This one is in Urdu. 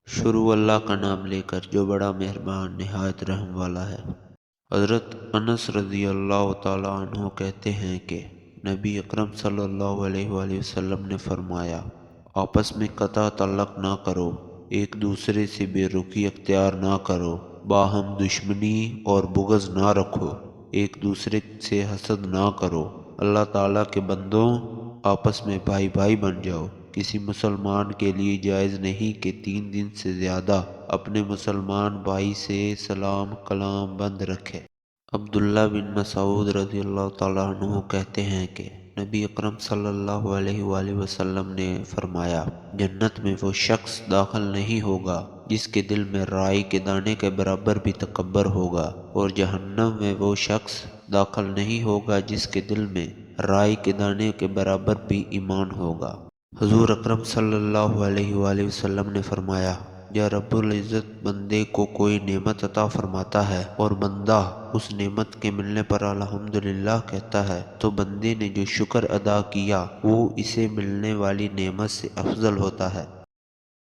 شروع اللہ کا نام لے کر جو بڑا مہربان نہایت رحم والا ہے۔ حضرت انس رضی اللہ تعالیٰ عنہ کہتے ہیں کہ نبی اکرم صلی اللہ علیہ وآلہ وسلم نے فرمایا، آپس میں قطع تعلق نہ کرو، ایک دوسرے سے بے رخی اختیار نہ کرو، باہم دشمنی اور بغض نہ رکھو، ایک دوسرے سے حسد نہ کرو، اللہ تعالیٰ کے بندوں آپس میں بھائی بھائی بن جاؤ۔ کسی مسلمان کے لیے جائز نہیں کہ 3 دن سے زیادہ اپنے مسلمان بھائی سے سلام کلام بند رکھے۔ عبداللہ بن مسعود رضی اللہ تعالیٰ عنہ کہتے ہیں کہ نبی اکرم صلی اللہ علیہ وآلہ وسلم نے فرمایا، جنت میں وہ شخص داخل نہیں ہوگا جس کے دل میں رائی کے دانے کے برابر بھی تکبر ہوگا، اور جہنم میں وہ شخص داخل نہیں ہوگا جس کے دل میں رائی کے دانے کے برابر بھی ایمان ہوگا۔ حضور اکرم صلی اللہ علیہ وآلہ وسلم نے فرمایا، جب رب العزت بندے کو کوئی نعمت عطا فرماتا ہے اور بندہ اس نعمت کے ملنے پر الحمدللہ کہتا ہے تو بندے نے جو شکر ادا کیا وہ اسے ملنے والی نعمت سے افضل ہوتا ہے۔